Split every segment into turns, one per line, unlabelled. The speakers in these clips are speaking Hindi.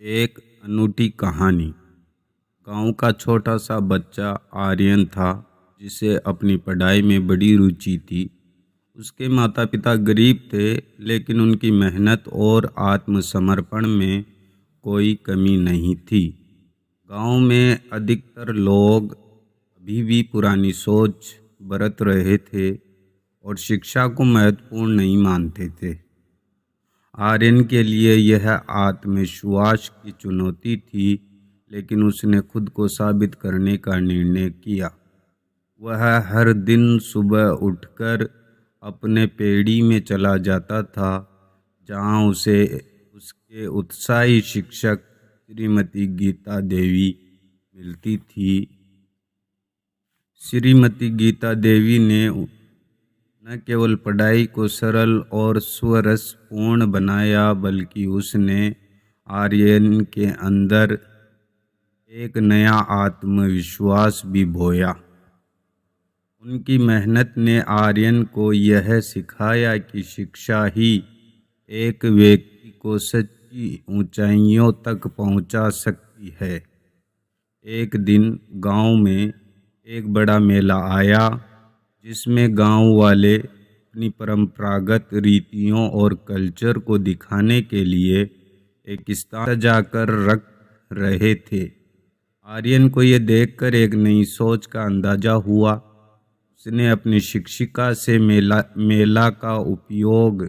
एक अनूठी कहानी। गांव का छोटा सा बच्चा आर्यन था, जिसे अपनी पढ़ाई में बड़ी रुचि थी। उसके माता पिता गरीब थे, लेकिन उनकी मेहनत और आत्मसमर्पण में कोई कमी नहीं थी। गांव में अधिकतर लोग अभी भी पुरानी सोच बरत रहे थे और शिक्षा को महत्वपूर्ण नहीं मानते थे। आर्यन के लिए यह आत्मविश्वास की चुनौती थी, लेकिन उसने खुद को साबित करने का निर्णय किया। वह हर दिन सुबह उठकर अपने पेड़ी में चला जाता था, जहां उसे उसके उत्साही शिक्षक श्रीमती गीता देवी मिलती थी। श्रीमती गीता देवी ने न केवल पढ़ाई को सरल और स्वरसपूर्ण बनाया, बल्कि उसने आर्यन के अंदर एक नया आत्मविश्वास भी बोया। उनकी मेहनत ने आर्यन को यह सिखाया कि शिक्षा ही एक व्यक्ति को सच्ची ऊंचाइयों तक पहुंचा सकती है। एक दिन गांव में एक बड़ा मेला आया, जिसमें गांव वाले अपनी परंपरागत रीतियों और कल्चर को दिखाने के लिए एक स्थान सजाकर रख रहे थे। आर्यन को यह देखकर एक नई सोच का अंदाजा हुआ। उसने अपनी शिक्षिका से मेला का उपयोग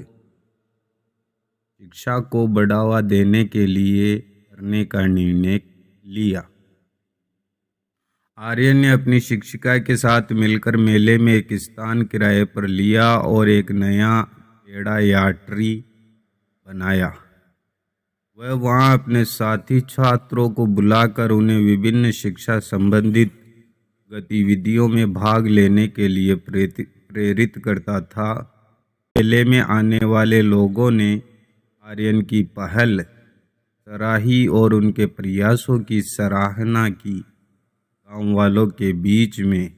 शिक्षा को बढ़ावा देने के लिए करने का निर्णय लिया। आर्यन ने अपनी शिक्षिका के साथ मिलकर मेले में एक स्थान किराए पर लिया और एक नया पेड़ा या ट्री बनाया। वह वहां अपने साथी छात्रों को बुलाकर उन्हें विभिन्न शिक्षा संबंधित गतिविधियों में भाग लेने के लिए प्रेरित करता था। मेले में आने वाले लोगों ने आर्यन की पहल सराही और उनके प्रयासों की सराहना की। गांव वालों के बीच में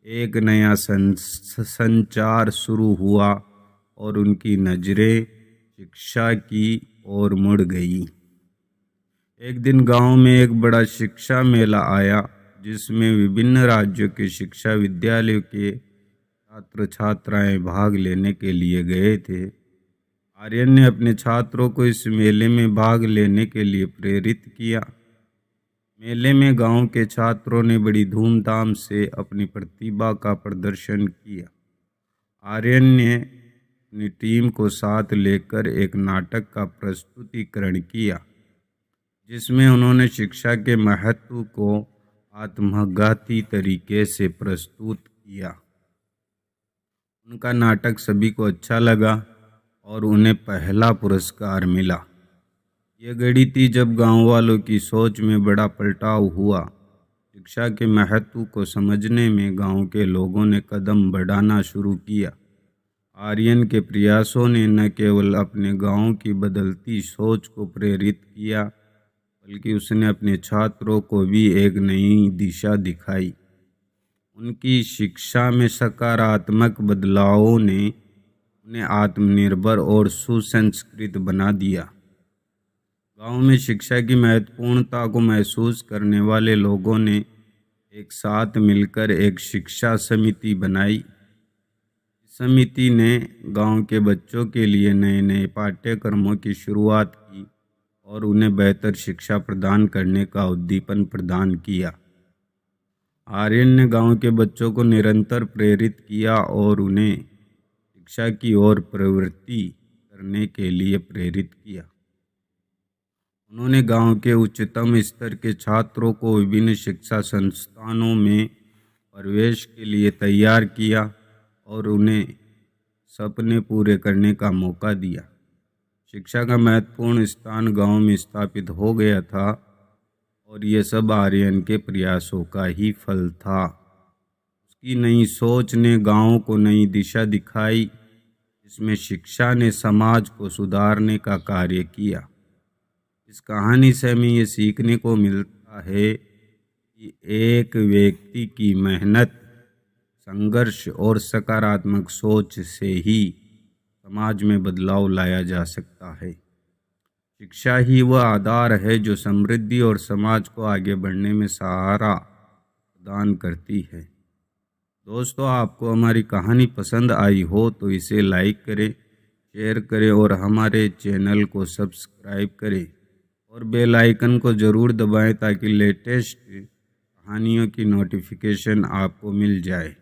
एक नया संचार शुरू हुआ और उनकी नज़रें शिक्षा की ओर मुड़ गई। एक दिन गांव में एक बड़ा शिक्षा मेला आया, जिसमें विभिन्न राज्यों के शिक्षा विद्यालयों के छात्र छात्राएं भाग लेने के लिए गए थे। आर्यन ने अपने छात्रों को इस मेले में भाग लेने के लिए प्रेरित किया। मेले में गांव के छात्रों ने बड़ी धूमधाम से अपनी प्रतिभा का प्रदर्शन किया। आर्यन ने अपनी टीम को साथ लेकर एक नाटक का प्रस्तुतिकरण किया, जिसमें उन्होंने शिक्षा के महत्व को आत्मघाती तरीके से प्रस्तुत किया। उनका नाटक सभी को अच्छा लगा और उन्हें पहला पुरस्कार मिला। यह घड़ी थी जब गांव वालों की सोच में बड़ा पलटाव हुआ। शिक्षा के महत्व को समझने में गांव के लोगों ने कदम बढ़ाना शुरू किया। आर्यन के प्रयासों ने न केवल अपने गांव की बदलती सोच को प्रेरित किया, बल्कि उसने अपने छात्रों को भी एक नई दिशा दिखाई। उनकी शिक्षा में सकारात्मक बदलावों ने उन्हें आत्मनिर्भर और सुसंस्कृत बना दिया। गांव में शिक्षा की महत्वपूर्णता को महसूस करने वाले लोगों ने एक साथ मिलकर एक शिक्षा समिति बनाई। समिति ने गांव के बच्चों के लिए नए नए पाठ्यक्रमों की शुरुआत की और उन्हें बेहतर शिक्षा प्रदान करने का उद्दीपन प्रदान किया। आर्यन ने गांव के बच्चों को निरंतर प्रेरित किया और उन्हें शिक्षा की ओर प्रवृत्ति करने के लिए प्रेरित किया। उन्होंने गांव के उच्चतम स्तर के छात्रों को विभिन्न शिक्षा संस्थानों में प्रवेश के लिए तैयार किया और उन्हें सपने पूरे करने का मौका दिया। शिक्षा का महत्वपूर्ण स्थान गांव में स्थापित हो गया था और ये सब आर्यन के प्रयासों का ही फल था। उसकी नई सोच ने गांव को नई दिशा दिखाई, जिसमें शिक्षा ने समाज को सुधारने का कार्य किया। इस कहानी से हमें ये सीखने को मिलता है कि एक व्यक्ति की मेहनत, संघर्ष और सकारात्मक सोच से ही समाज में बदलाव लाया जा सकता है। शिक्षा ही वह आधार है जो समृद्धि और समाज को आगे बढ़ने में सहारा प्रदान करती है। दोस्तों, आपको हमारी कहानी पसंद आई हो तो इसे लाइक करें, शेयर करें और हमारे चैनल को सब्सक्राइब करें और बेल आइकन को ज़रूर दबाएं ताकि लेटेस्ट कहानियों की नोटिफिकेशन आपको मिल जाए।